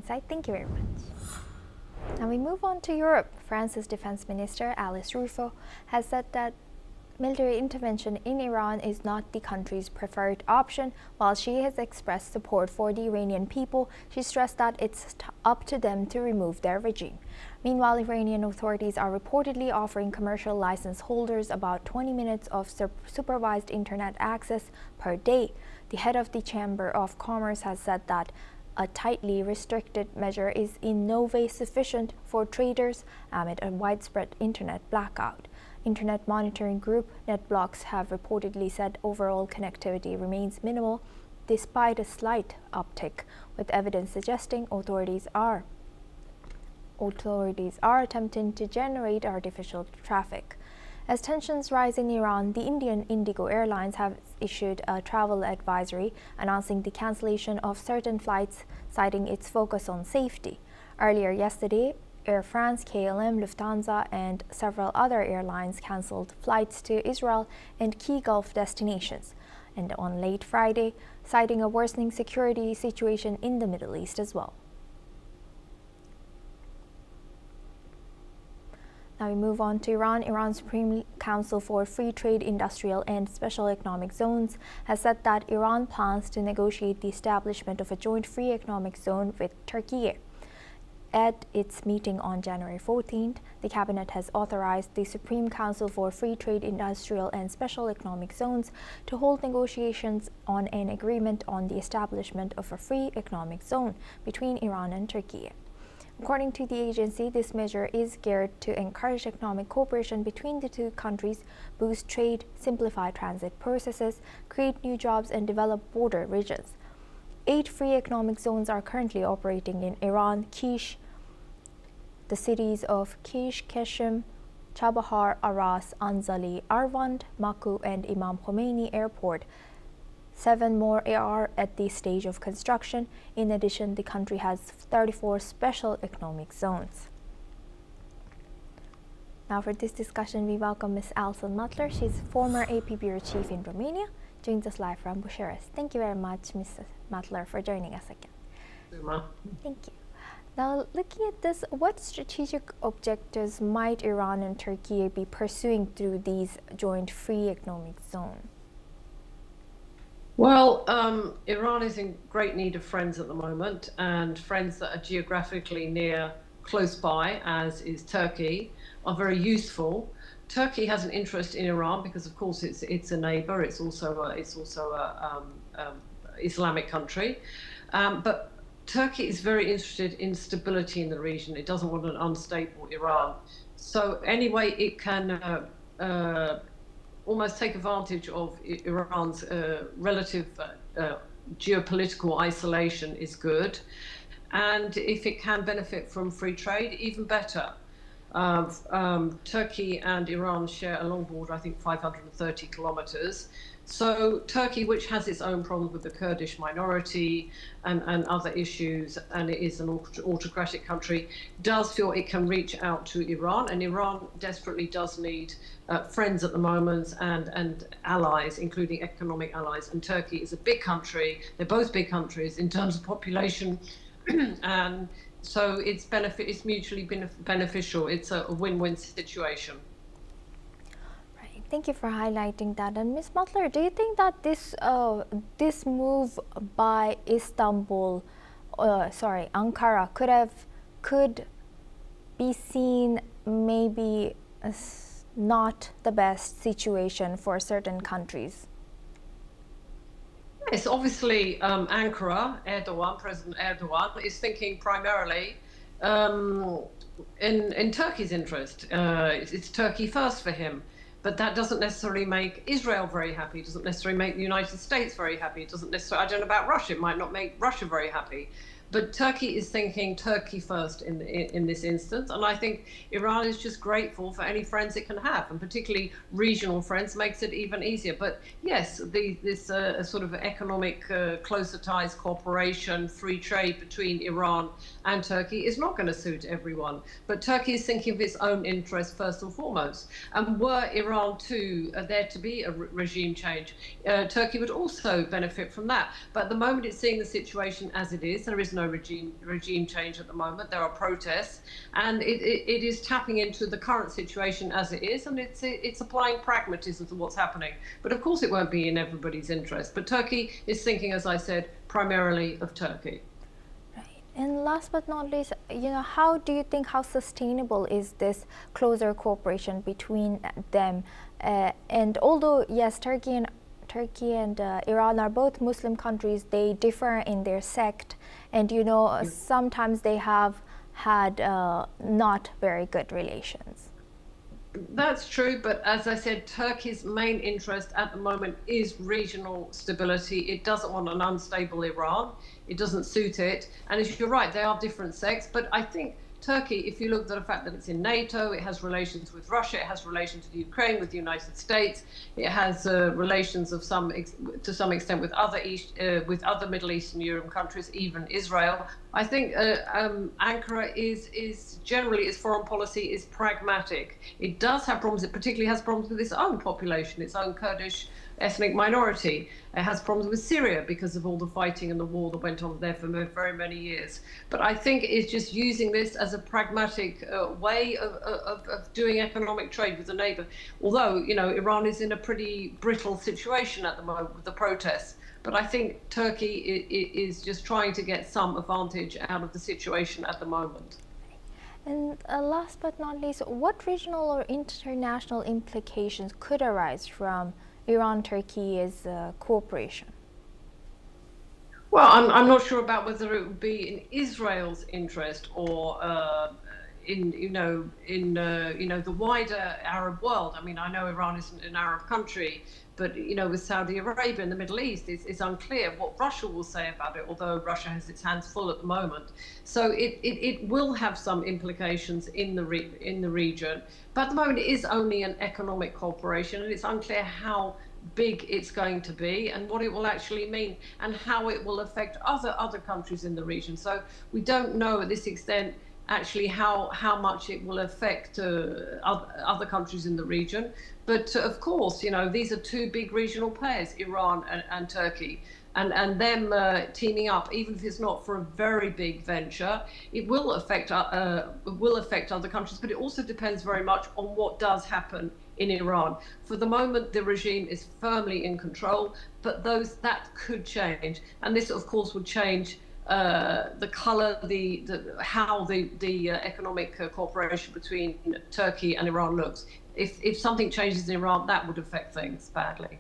insight. Thank you very much. Now we move on to Europe. France's Defense Minister Alice Ruffo has said that military intervention in Iran is not the country's preferred option. While she has expressed support for the Iranian people, she stressed that it's up to them to remove their regime. Meanwhile, Iranian authorities are reportedly offering commercial license holders about 20 minutes of supervised internet access per day. The head of the Chamber of Commerce has said that a tightly restricted measure is in no way sufficient for traders amid a widespread internet blackout. Internet monitoring group NetBlocks have reportedly said overall connectivity remains minimal despite a slight uptick, with evidence suggesting authorities are attempting to generate artificial traffic. As tensions rise in Iran, the Indian Indigo Airlines have issued a travel advisory announcing the cancellation of certain flights, citing its focus on safety. Earlier yesterday, Air France, KLM, Lufthansa, and several other airlines cancelled flights to Israel and key Gulf destinations, and on late Friday, citing a worsening security situation in the Middle East as well. Now we move on to Iran. Iran's Supreme Council for Free Trade, Industrial and Special Economic Zones has said that Iran plans to negotiate the establishment of a joint free economic zone with Turkey. At its meeting on January 14th, the cabinet has authorized the Supreme Council for Free Trade, Industrial and Special Economic Zones to hold negotiations on an agreement on the establishment of a free economic zone between Iran and Turkey. According to the agency, this measure is geared to encourage economic cooperation between the two countries, boost trade, simplify transit processes, create new jobs, and develop border regions. 8 free economic zones are currently operating in Iran: Kish, the cities of Kish, Keshim, Chabahar, Aras, Anzali, Arvand, Maku, and Imam Khomeini Airport. 7 more are at the stage of construction. In addition, the country has 34 special economic zones. Now for this discussion, we welcome Ms. Alison Mutler. She's former AP Bureau Chief in Romania, joins us live from Bucharest. Thank you very much, Ms. Mutler, for joining us again. Thank you. Now, looking at this, what strategic objectives might Iran and Turkey be pursuing through these joint free economic zones? Well, Iran is in great need of friends at the moment, and friends that are geographically close by, as is Turkey, are very useful. Turkey has an interest in Iran because, of course, it's a neighbor. It's also a Islamic country, but Turkey is very interested in stability in the region. It doesn't want an unstable Iran. So any way it can almost take advantage of Iran's relative geopolitical isolation is good. And if it can benefit from free trade, even better. Turkey and Iran share a long border, I think 530 kilometers. So Turkey, which has its own problems with the Kurdish minority and other issues, and it is an autocratic country, does feel it can reach out to Iran, and Iran desperately does need friends at the moment and allies, including economic allies. And Turkey is a big country. They're both big countries in terms of population, and so it's mutually beneficial. It's a win-win situation. Thank you for highlighting that. And Ms. Mutler, do you think that this move by Ankara could be seen maybe as not the best situation for certain countries? Yes, obviously Ankara, President Erdogan, is thinking primarily in Turkey's interest. It's Turkey first for him. But that doesn't necessarily make Israel very happy. It doesn't necessarily make the United States very happy. It doesn't necessarily, I don't know about Russia, it might not make Russia very happy. But Turkey is thinking Turkey first in this instance. And I think Iran is just grateful for any friends it can have, and particularly regional friends makes it even easier. But yes, this sort of economic closer ties, cooperation, free trade between Iran and Turkey is not going to suit everyone. But Turkey is thinking of its own interests first and foremost. And were Iran there to be a regime change, Turkey would also benefit from that. But at the moment it's seeing the situation as it is. There is no no regime change at the moment. There are protests, and it is tapping into the current situation as it is, and it's applying pragmatism to what's happening. But of course, it won't be in everybody's interest. But Turkey is thinking, as I said, primarily of Turkey. And last but not least, how do you think, how sustainable is this closer cooperation between them? And although, yes, Turkey and Iran are both Muslim countries, they differ in their sect, and sometimes they have had not very good relations. That's true, but as I said, Turkey's main interest at the moment is regional stability. It doesn't want an unstable Iran. It doesn't suit it. And as you're right, they are different sects. But I think Turkey, if you look at the fact that it's in NATO, it has relations with Russia, it has relations with Ukraine, with the United States, it has relations to some extent with other Middle Eastern European countries, even Israel. I think Ankara is generally, its foreign policy is pragmatic. It does have problems. It particularly has problems with its own population, its own Kurdish ethnic minority. It has problems with Syria because of all the fighting and the war that went on there for very many years. But I think it's just using this as a pragmatic way of doing economic trade with a neighbor. Although, Iran is in a pretty brittle situation at the moment with the protests. But I think Turkey is just trying to get some advantage out of the situation at the moment. And last but not least, what regional or international implications could arise from Iran-Turkey's cooperation? Well, I'm not sure about whether it would be in Israel's interest or in the wider Arab world. I mean, I know Iran isn't an Arab country, but with Saudi Arabia and the Middle East, it's unclear what Russia will say about it. Although Russia has its hands full at the moment, so it will have some implications in the region. But at the moment, it is only an economic cooperation, and it's unclear how big it's going to be and what it will actually mean and how it will affect other countries in the region. So we don't know at this extent actually how much it will affect other countries in the region. But of course, these are two big regional players, Iran and Turkey. And them teaming up, even if it's not for a very big venture, it will affect other countries. But it also depends very much on what does happen in Iran. For the moment, the regime is firmly in control, but that could change. And this, of course, would change the color, how the economic cooperation between Turkey and Iran looks. If something changes in Iran, that would affect things badly,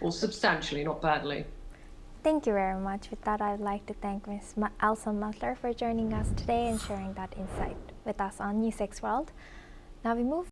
or substantially, not badly. Thank you very much. With that, I'd like to thank Ms. Elsa Mutler for joining us today and sharing that insight with us on NewsX World. Now we move